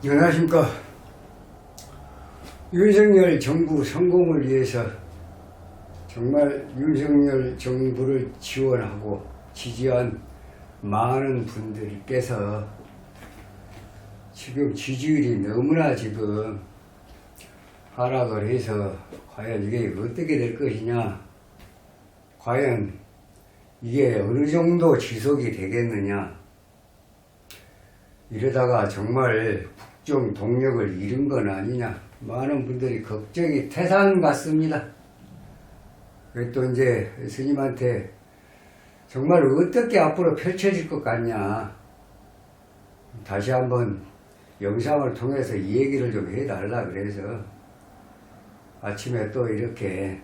안녕하십니까. 윤석열 정부 성공을 위해서 정말 윤석열 정부를 지원하고 지지한 많은 분들께서 지금 지지율이 너무나 지금 하락을 해서 과연 이게 어떻게 될 것이냐, 과연 이게 어느 정도 지속이 되겠느냐, 이러다가 정말 국정 동력을 잃은 건 아니냐, 많은 분들이 걱정이 태산 같습니다. 또 이제 스님한테 정말 어떻게 앞으로 펼쳐질 것 같냐, 다시 한번 영상을 통해서 이 얘기를 좀 해달라 그래서 아침에 또 이렇게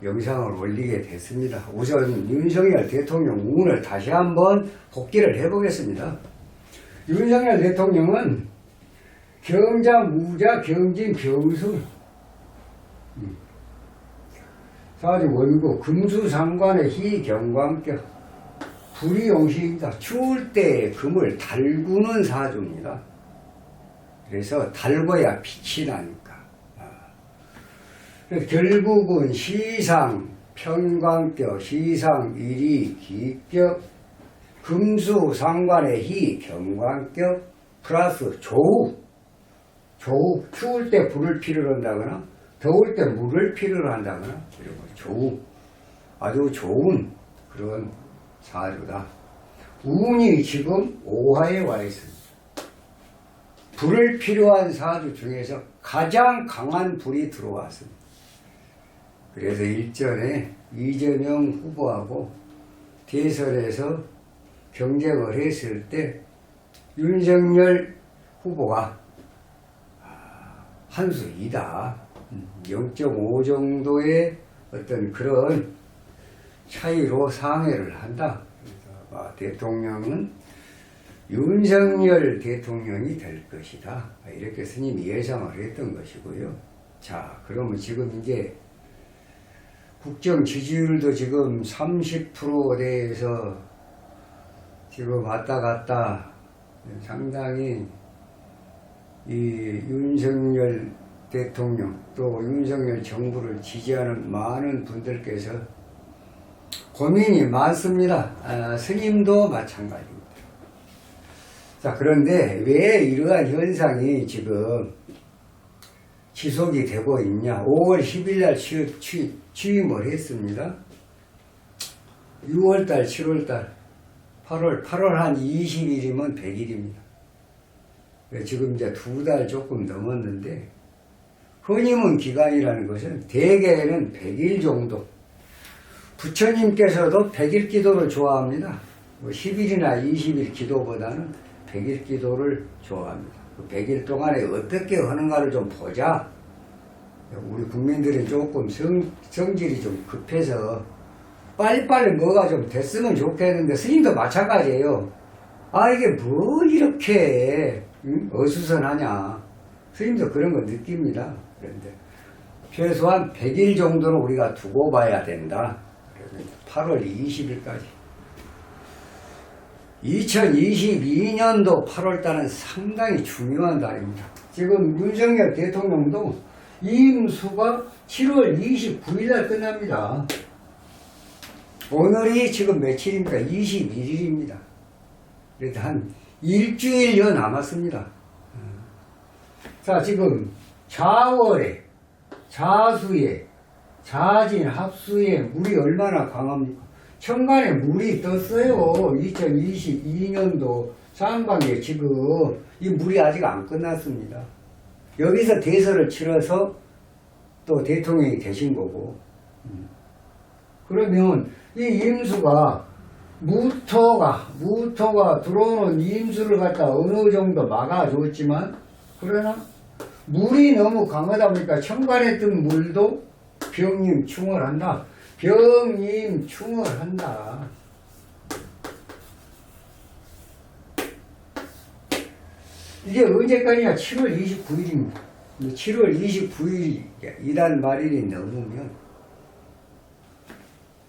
영상을 올리게 됐습니다. 우선 윤석열 대통령 운을 다시 한번 복기를 해보겠습니다. 윤석열 대통령은 경자, 무자, 경진, 경술, 사지 원고, 금수상관의 희경광격, 불이용식이다. 추울 때 금을 달구는 사주입니다. 그래서 달궈야 빛이 나니까. 그래서 결국은 시상, 편광격, 시상, 일이, 기격, 금수상관의 희, 경광격, 플러스 조우. 조우, 추울 때 불을 필요로 한다거나 더울 때 물을 필요로 한다거나 이런 거 조우. 아주 좋은 그런 사주다. 운이 지금 오화에 와 있습니다. 불을 필요한 사주 중에서 가장 강한 불이 들어왔습니다. 그래서 일전에 이재명 후보하고 대선에서 경쟁을 했을 때 윤석열 후보가 한 수 2다. 0.5 정도의 어떤 그런 차이로 상회를 한다. 그래서 대통령은 윤석열 대통령이 될 것이다. 이렇게 스님이 예상을 했던 것이고요. 자, 그러면 지금 이제 국정 지지율도 지금 30%대에서 지금 왔다 갔다 상당히 이 윤석열 대통령 또 윤석열 정부를 지지하는 많은 분들께서 고민이 많습니다. 스님도 마찬가지입니다. 자, 그런데 왜 이러한 현상이 지금 지속이 되고 있냐. 5월 10일 날 취임을 했습니다. 6월 달, 7월 달, 8월 한 20일이면 100일입니다. 지금 이제 2달 조금 넘었는데, 헌임은 기간이라는 것은 대개는 100일 정도. 부처님께서도 100일 기도를 좋아합니다. 10일이나 20일 기도보다는 100일 기도를 좋아합니다. 그 100일 동안에 어떻게 하는가를 좀 보자. 우리 국민들이 조금 성질이 좀 급해서 빨리빨리 뭐가 좀 됐으면 좋겠는데, 스님도 마찬가지예요. 아, 이게 뭐 이렇게 어수선하냐. 스님도 그런 거 느낍니다. 그런데 최소한 100일 정도는 우리가 두고 봐야 된다. 그래서 8월 20일까지. 2022년도 8월달은 상당히 중요한 달입니다. 지금 윤석열 대통령도 임수가 7월 29일날 끝납니다. 오늘이 지금 며칠입니까? 21일입니다. 그래도 한 일주일여 남았습니다. 자, 지금 자월에, 자수에, 자진, 합수에 물이 얼마나 강합니까? 천간에 물이 떴어요. 2022년도 상반기에 지금 이 물이 아직 안 끝났습니다. 여기서 대선을 치러서 또 대통령이 되신 거고. 그러면 이 임수가 무토가 들어오는 임수를 갖다 어느 정도 막아줬지만, 그러나 물이 너무 강하다 보니까 천간에 뜬 물도 병임충을 한다. 병임충을 한다. 이게 언제까지냐? 7월 29일입니다. 7월 29일 이달 말일이 넘으면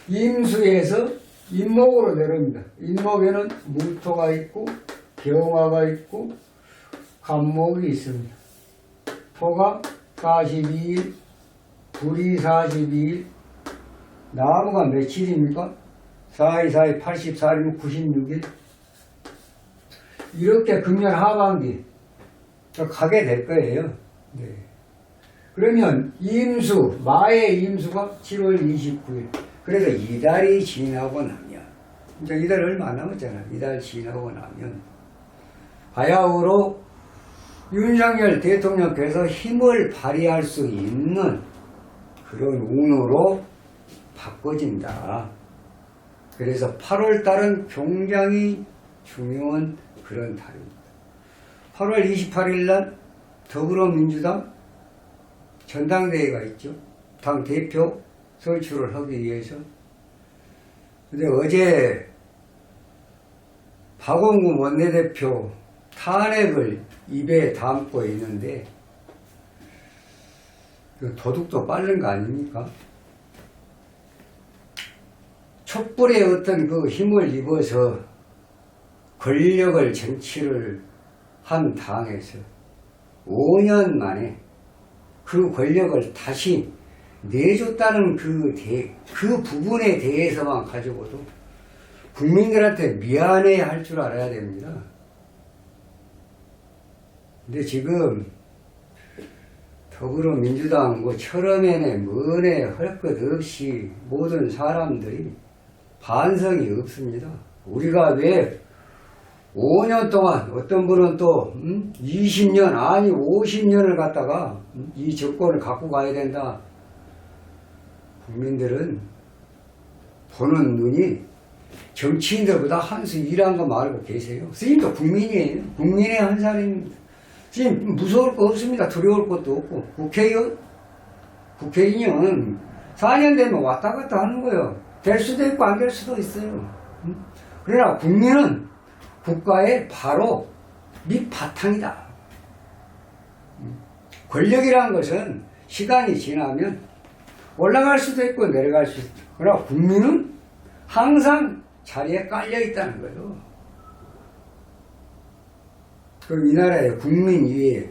임수에서 임목으로 내려옵니다. 임목에는 무토가 있고 병화가 있고 간목이 있습니다. 토가 42일, 불이 42일, 나무가 며칠입니까? 4, 2, 4, 2, 84일, 96일. 이렇게 금년 하반기 가게 될 거예요. 네. 그러면 임수, 마의 임수가 7월 29일. 그래서 이달이 지나고 나면, 이제 이달 얼마 안 남았잖아. 이달 지나고 나면, 바야흐로 윤석열 대통령께서 힘을 발휘할 수 있는 그런 운으로 바꿔진다. 그래서 8월 달은 굉장히 중요한 그런 달입니다. 8월 28일 날 더불어민주당 전당대회가 있죠. 당 대표 선출을 하기 위해서. 근데 어제 박원구 원내대표 탄핵을 입에 담고 있는데 도둑도 빠른 거 아닙니까? 촛불의 어떤 그 힘을 입어서 권력을 쟁취를 한 당에서 5년 만에 그 권력을 다시 내줬다는 그 부분에 대해서만 가지고도 국민들한테 미안해 할 줄 알아야 됩니다. 근데 지금 더불어민주당 뭐 철험에네 뭐네 할 것 없이 모든 사람들이 반성이 없습니다. 우리가 왜 5년 동안 어떤 분은 또 20년 아니 50년을 갖다가 이 정권을 갖고 가야 된다. 국민들은 보는 눈이 정치인들보다 한 수 일한 거 말고 계세요. 스님도 국민이에요. 국민의 한 사람입니다. 지금 무서울 거 없습니다. 두려울 것도 없고. 국회의원은 4년 되면 왔다 갔다 하는 거예요. 될 수도 있고 안 될 수도 있어요. 그러나 국민은 국가의 바로 밑바탕이다. 권력이라는 것은 시간이 지나면 올라갈 수도 있고 내려갈 수도 있고, 그러나 국민은 항상 자리에 깔려 있다는 거예요. 그럼 이 나라에 국민 위에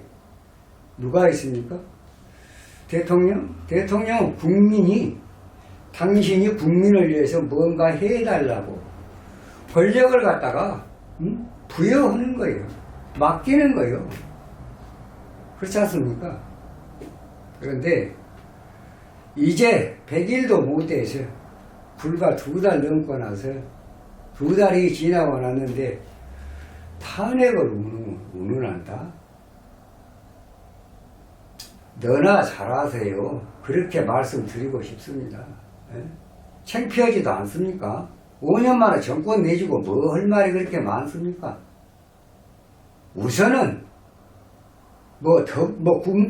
누가 있습니까? 대통령? 대통령은 국민이 당신이 국민을 위해서 뭔가 해달라고 권력을 갖다가 부여하는 거예요. 맡기는 거예요. 그렇지 않습니까? 그런데 이제 100일도 못 돼서 불과 2달 넘고 나서 2달이 지나고 났는데 탄핵을 운운한다? 너나 잘하세요. 그렇게 말씀드리고 싶습니다. 예? 창피하지도 않습니까? 5년 만에 정권 내주고 뭐 할 말이 그렇게 많습니까? 우선은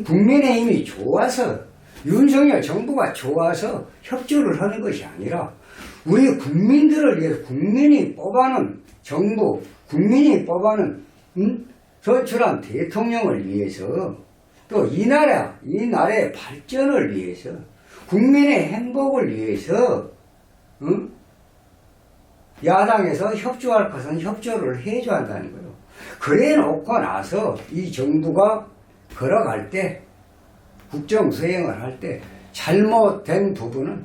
국민의힘이 좋아서 윤석열 정부가 좋아서 협조를 하는 것이 아니라 우리 국민들을 위해서 국민이 뽑아는 정부, 국민이 뽑아는 선출한 대통령을 위해서 또 이 나라의 발전을 위해서 국민의 행복을 위해서 야당에서 협조할 것은 협조를 해줘야 한다는 거예요. 그래 놓고 나서 이 정부가 걸어갈 때 국정 수행을 할 때 잘못된 부분은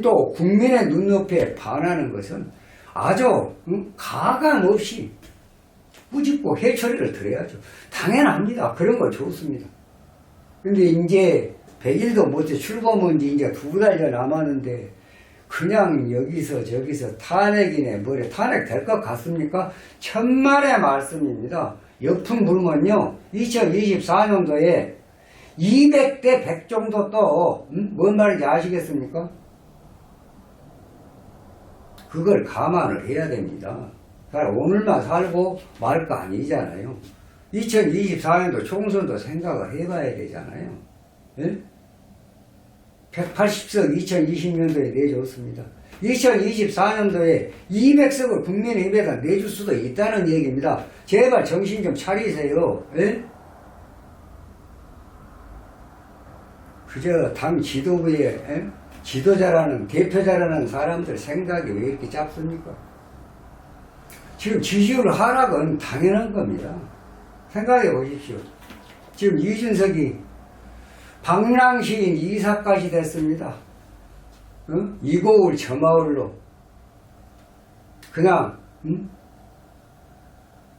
또 국민의 눈높이에 반하는 것은 아주 가감 없이 꾸짖고 해처리를 드려야죠. 당연합니다. 그런 거 좋습니다. 근데 이제 100일도 못해 출범한 지 이제 2달여 남았는데 그냥 여기서 저기서 탄핵이네 뭐래 탄핵 될 것 같습니까? 천만의 말씀입니다. 역풍 불면요 2024년도에 200대 100 정도 또 뭔 말인지 아시겠습니까? 그걸 감안을 해야 됩니다. 오늘만 살고 말 거 아니잖아요. 2024년도 총선도 생각을 해봐야 되잖아요. 예? 180석 2020년도에 내줬습니다. 2024년도에 200석을 국민의힘에다 내줄 수도 있다는 얘기입니다. 제발 정신 좀 차리세요. 예? 그저 당 지도부에 지도자라는 대표자라는 사람들 생각이 왜 이렇게 작습니까? 지금 지지율 하락은 당연한 겁니다. 생각해 보십시오. 지금 이준석이 방랑시인 이사까지 됐습니다. 응? 이고을 저마을로 그냥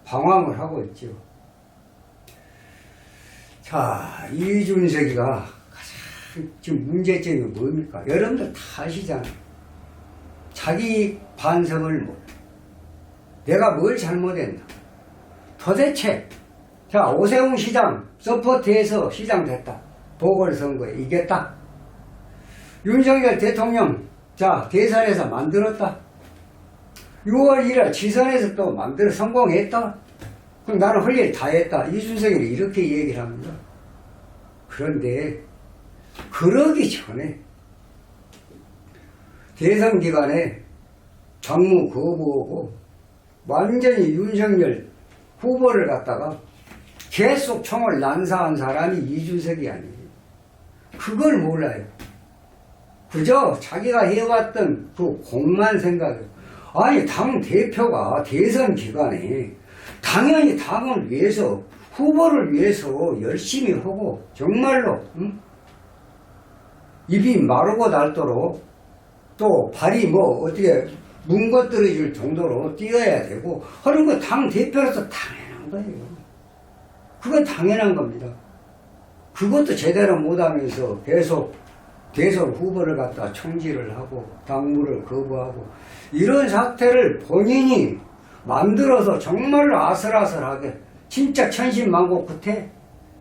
방황을 하고 있죠. 자, 이준석이가 가장 지금 문제점이 뭡니까? 여러분들 다 아시잖아요. 자기 반성을 못해. 내가 뭘 잘못했나? 도대체 자, 오세훈 시장 서포트해서 시장 됐다. 보궐선거에 이겼다. 윤석열 대통령 자 대선에서 만들었다. 6월 1일 지선에서 또 만들어 성공했다. 그럼 나는 할 일 다 했다. 이준석이는 이렇게 얘기를 합니다. 그런데 그러기 전에 대선 기간에 당무 거부하고 완전히 윤석열 후보를 갖다가 계속 총을 난사한 사람이 이준석이 아니에요. 그걸 몰라요. 그저 자기가 해왔던 그 공만 생각해요. 아니, 당 대표가 대선 기간에 당연히 당을 위해서, 후보를 위해서 열심히 하고, 정말로, 입이 마르고 닳도록 또 발이 뭐 어떻게 뭉거떨어질 정도로 뛰어야 되고, 하는 건 당 대표로서 당연한 거예요. 그건 당연한 겁니다. 그것도 제대로 못하면서 계속 대선 후보를 갖다 총질을 하고 당무를 거부하고 이런 사태를 본인이 만들어서 정말로 아슬아슬하게 진짜 천신만고 끝에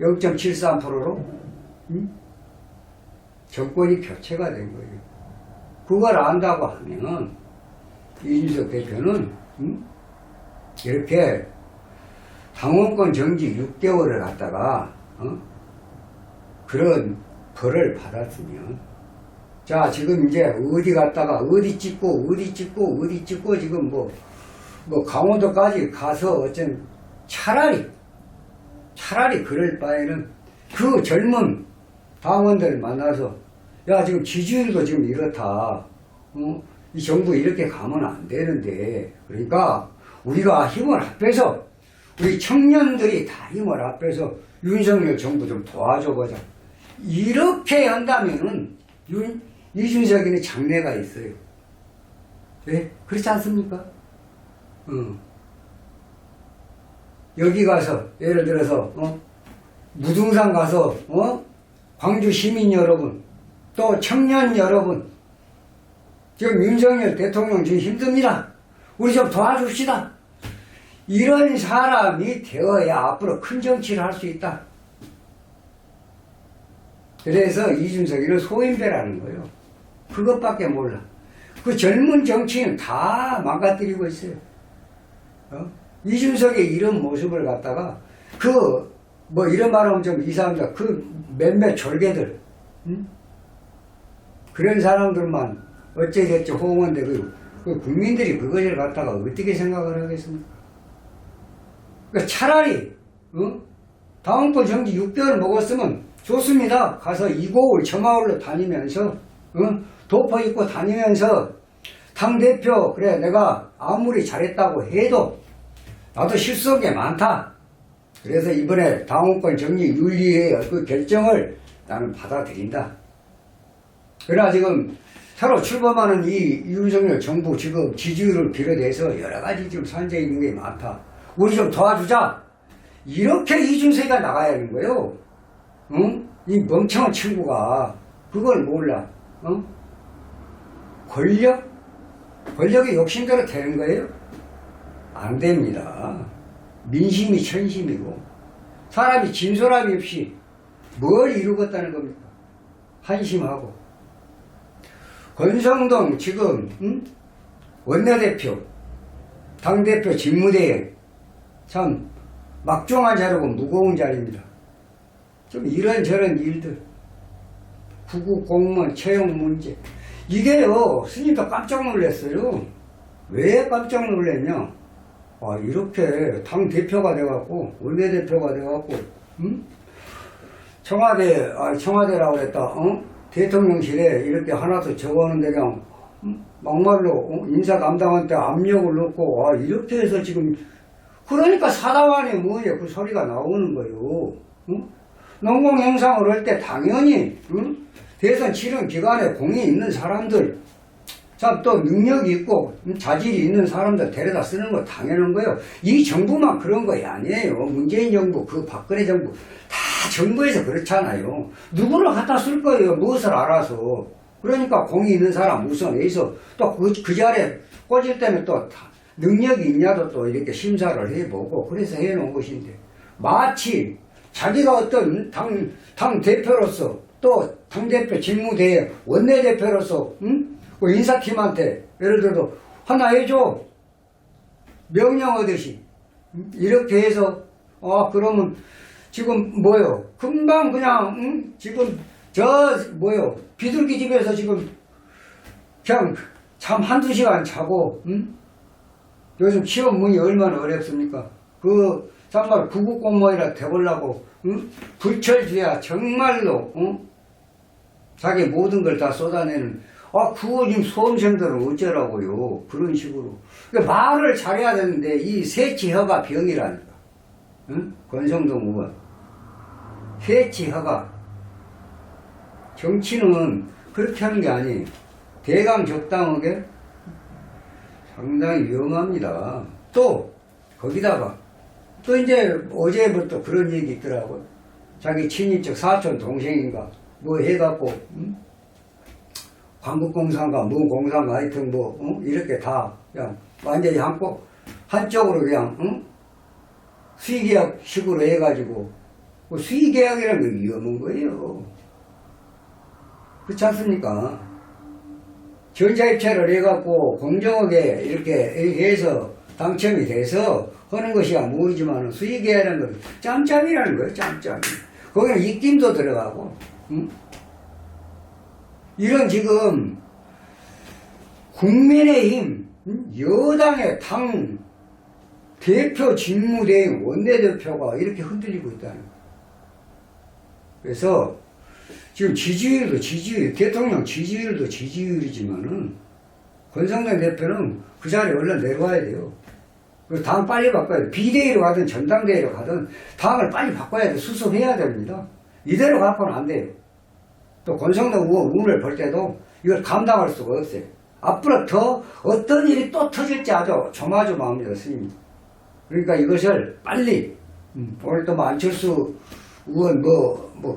0.73%로 정권이 교체가 된 거예요. 그걸 안다고 하면 이준석 대표는 이렇게 당원권 정지 6개월을 갖다가 그런 벌을 받았으면 자 지금 이제 어디 갔다가 어디 찍고 지금 뭐 강원도까지 가서 어쩐 차라리 그럴 바에는 그 젊은 당원들 만나서 야 지금 지지율도 지금 이렇다. 이 정부 이렇게 가면 안 되는데 그러니까 우리가 힘을 합해서 우리 청년들이 다 힘을 합해서 윤석열 정부 좀 도와줘보자. 이렇게 한다면은 이준석이는 장래가 있어요. 네? 그렇지 않습니까? 여기 가서 예를 들어서 무등산 가서 광주 시민 여러분 또 청년 여러분 지금 윤석열 대통령 지금 힘듭니다. 우리 좀 도와줍시다. 이런 사람이 되어야 앞으로 큰 정치를 할 수 있다. 그래서 이준석이는 소인배라는 거예요. 그것밖에 몰라. 그 젊은 정치인 다 망가뜨리고 있어요. 이준석의 이런 모습을 갖다가 이런 말하면 좀 이상합니다. 그 몇몇 졸개들 그런 사람들만 어째저째 호응한데 그 국민들이 그것을 갖다가 어떻게 생각을 하겠습니까? 그러니까 차라리 당원권 정지 6개월 먹었으면 좋습니다. 가서 이고을 저마을로 다니면서 도포 입고 다니면서 당대표 그래 내가 아무리 잘했다고 해도 나도 실수한 게 많다. 그래서 이번에 당원권 정지 윤리의 그 결정을 나는 받아들인다. 그러나 지금 새로 출범하는 이 윤석열 정부 지금 지지율을 비롯해서 여러 가지 지금 산재 있는 게 많다. 우리 좀 도와주자. 이렇게 이준석이가 나가야 하는 거예요. 이 멍청한 친구가 그걸 몰라. 권력이 욕심대로 되는 거예요? 안 됩니다. 민심이 천심이고 사람이 진솔함이 없이 뭘 이루겠다는 겁니까? 한심하고. 권성동 지금 원내대표 당대표 직무대행 참 막중한 자리고 무거운 자리입니다. 좀 이런저런 일들 구급 공무원 채용 문제 이게요 스님도 깜짝 놀랐어요. 왜 깜짝 놀랐냐? 이렇게 당대표가 돼갖고 원내대표가 돼갖고 청와대라고 그랬다. 대통령실에 이렇게 하나도 적어오는데 그냥 막말로 인사 담당한테 압력을 넣고 이렇게 해서 지금 그러니까 사다완이 뭐냐 그 소리가 나오는 거요. 응? 농공행상을 할 때 당연히 응? 대선 치른 기간에 공이 있는 사람들 참 또 능력이 있고 자질이 있는 사람들 데려다 쓰는 거 당연한 거예요. 이 정부만 그런 거 아니에요. 문재인 정부, 그 박근혜 정부 다 정부에서 그렇잖아요. 누구를 갖다 쓸 거예요. 무엇을 알아서. 그러니까 공이 있는 사람 우선해서 또 그 자리에 꽂을 때는 또 능력이 있냐도 또 이렇게 심사를 해보고 그래서 해놓은 것인데 마치 자기가 어떤 당 대표로서 또 당대표 직무대에 원내대표로서 그 인사팀한테 예를 들어서 하나 해줘 명령하듯이 이렇게 해서 그러면 지금 뭐요 금방 그냥 지금 뭐요 비둘기 집에서 지금 그냥 잠 한두 시간 자고 요즘 취업 문이 얼마나 어렵습니까? 그 정말 구급 공무원이라 돼보려고 불철주야 정말로 자기 모든 걸 다 쏟아내는 그거 지금 수험생들은 어쩌라고요. 그런 식으로. 그러니까 말을 잘해야 되는데 이 세치허가 병이라니까. 응? 권성동 의원. 세치허가. 정치는 그렇게 하는 게 아니에요. 대강적당하게 상당히 위험합니다. 또 거기다가 또 이제 어제부터 그런 얘기 있더라고요. 자기 친인척 사촌 동생인가 뭐 해갖고 광국공사인가 뭐 공사인가 하여튼 이렇게 다 그냥 완전히 한쪽으로 그냥 수의계약식으로 해가지고 수의계약이라는 게 위험한 거예요. 그렇지 않습니까? 전자입찰을 해갖고 공정하게 이렇게 해서 당첨이 돼서 하는 것이야 모르지만 수의계약이라는 건 짬짬이라는 거예요. 짬짬이. 거기는 입김도 들어가고 이런 지금 국민의힘 여당의 당 대표 직무대행 원내대표가 이렇게 흔들리고 있다는 거예요. 그래서 지금 지지율, 대통령 지지율도 지지율이지만은 권성동 대표는 그 자리에 얼른 내려와야 돼요. 그리고 당 빨리 바꿔야 돼. 비대위로 가든 전당대회로 가든 당을 빨리 바꿔야 돼. 수습해야 됩니다. 이대로 갖고는 안 돼요. 또 권성동 의원 운을 볼 때도 이걸 감당할 수가 없어요. 앞으로 더 어떤 일이 또 터질지 아주 조마조마합니다. 스님. 그러니까 이것을 빨리 오늘 또 안철수 의원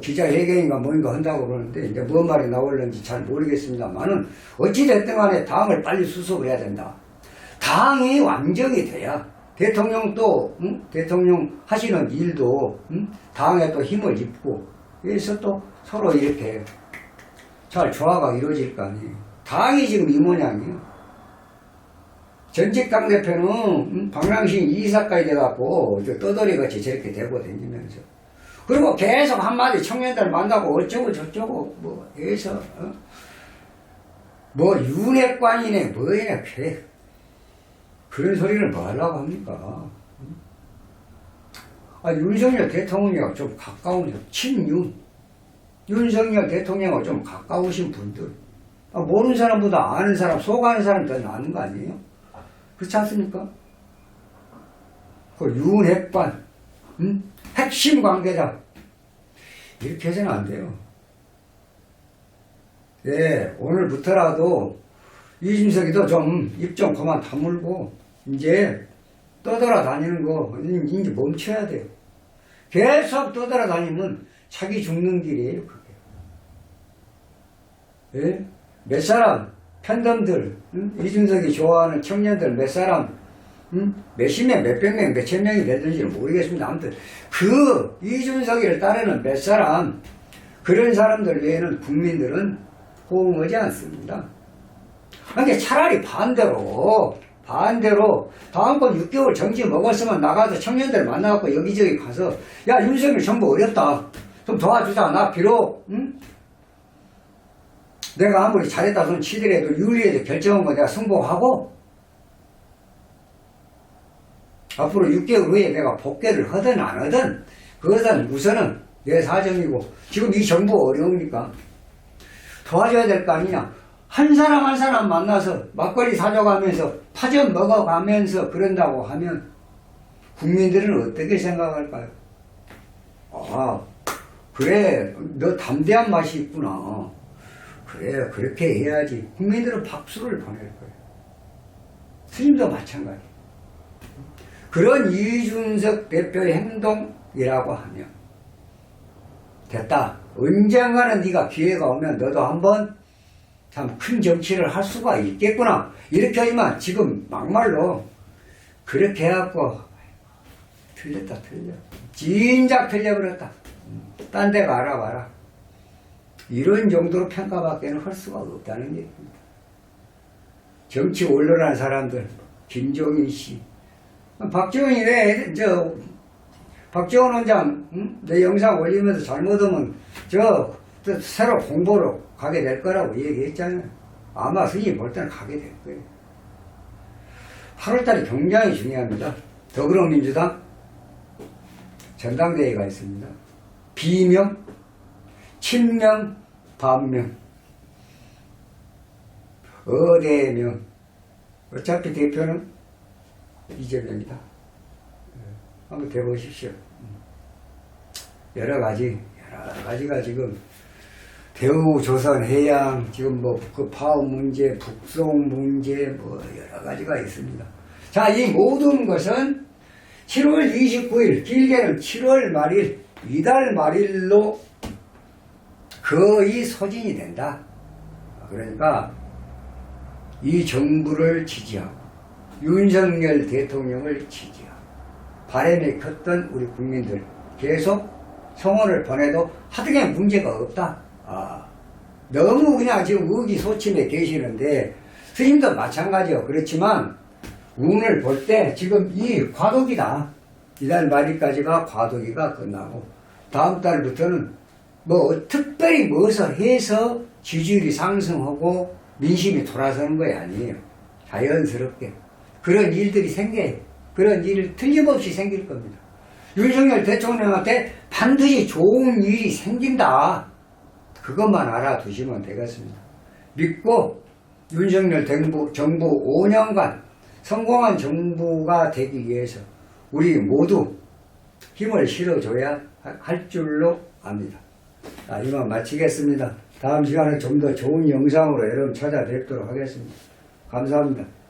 기자회견인가 뭔가 한다고 그러는데 이제 뭔 말이 나올는지 잘 모르겠습니다만은 어찌됐든 간에 당을 빨리 수습을 해야 된다. 당이 완전히 돼야 대통령도 대통령 하시는 일도 당에 또 힘을 입고 그래서 또 서로 이렇게 잘 조화가 이루어질 거 아니에요. 당이 지금 이 모양이에요. 전직 당대표는 방랑신 이사까지 돼갖고 떠돌이같이 저렇게 되고 다니면서 그리고 계속 한마디 청년들 만나고 어쩌고 저쩌고 해서 윤핵관이네 뭐이네 그런 소리를 뭐 하려고 합니까? 윤석열 대통령과 좀 가까운 윤석열 대통령과 좀 가까우신 분들 모르는 사람보다 아는 사람 속 아는 사람 더 나은 거 아니에요? 그렇지 않습니까? 그 윤핵관 핵심 관계자 이렇게 해서는 안 돼요. 예, 오늘부터라도 이준석이도 좀 입 좀 그만 다물고 이제 떠돌아다니는 거 이제 멈춰야 돼요. 계속 떠돌아다니면 자기 죽는 길이에요. 그게. 예? 몇 사람 팬덤들 이준석이 좋아하는 청년들 몇 사람 몇십 명, 몇백 명, 몇천 명이 되는지는 모르겠습니다. 아무튼 그 이준석이를 따르는 몇 사람 그런 사람들 외에는 국민들은 호응하지 않습니다. 그러니까 차라리 반대로 다음번 6개월 정지 먹었으면 나가서 청년들 만나갖고 여기저기 가서 야 윤석열 정부 어렵다 좀 도와주자. 나 비록 내가 아무리 잘했다 손 치더라도 유리해서 결정한 거 내가 승복하고 앞으로 6개월 후에 내가 복귀를 하든 안 하든 그것은 우선은 내 사정이고 지금 이 정부 어려우니까 도와줘야 될 거 아니냐. 한 사람 한 사람 만나서 막걸리 사줘가면서 파전 먹어가면서 그런다고 하면 국민들은 어떻게 생각할까요? 아, 그래, 너 담대한 맛이 있구나. 그래, 그렇게 해야지. 국민들은 박수를 보낼 거예요. 스님도 마찬가지. 그런 이준석 대표의 행동이라고 하면 됐다. 언젠가는 네가 기회가 오면 너도 한번 참 큰 정치를 할 수가 있겠구나. 이렇게 하지만 지금 막말로 그렇게 해갖고 틀렸다. 진작 틀려버렸다. 딴 데 알아봐라. 이런 정도로 평가밖에는 할 수가 없다는 얘기입니다. 정치 원로라는 사람들, 김종인 씨, 박지원이 박지원 원장, 내 영상 올리면서 잘못하면 또 새로 공보로 가게 될 거라고 얘기했잖아요. 아마 스님 볼 때는 가게 될 거예요. 8월달이 굉장히 중요합니다. 더불어민주당 전당대회가 있습니다. 비명, 친명, 반명, 어대명. 어차피 대표는 이재명이다. 한번 대보십시오. 여러 가지가 지금 대우 조선 해양 지금 그 파업 문제, 북송 문제 여러 가지가 있습니다. 자, 이 모든 것은 7월 29일, 길게는 7월 말일, 이달 말일로 거의 소진이 된다. 그러니까 이 정부를 지지하고 윤석열 대통령을 지지하고 바람에 컸던 우리 국민들 계속 성원을 보내도 하등에 문제가 없다. 너무 그냥 지금 의기소침해 계시는데 스님도 마찬가지요. 그렇지만 운을 볼 때 지금 이 과도기다. 이달 말일까지가 과도기가 끝나고 다음 달부터는 특별히 무엇을 해서 지지율이 상승하고 민심이 돌아서는 거 아니에요. 자연스럽게 그런 일들이 생겨요. 그런 일이 틀림없이 생길 겁니다. 윤석열 대통령한테 반드시 좋은 일이 생긴다. 그것만 알아두시면 되겠습니다. 믿고 윤석열 정부 5년간 성공한 정부가 되기 위해서 우리 모두 힘을 실어줘야 할 줄로 압니다. 이만 마치겠습니다. 다음 시간에 좀 더 좋은 영상으로 여러분 찾아뵙도록 하겠습니다. 감사합니다.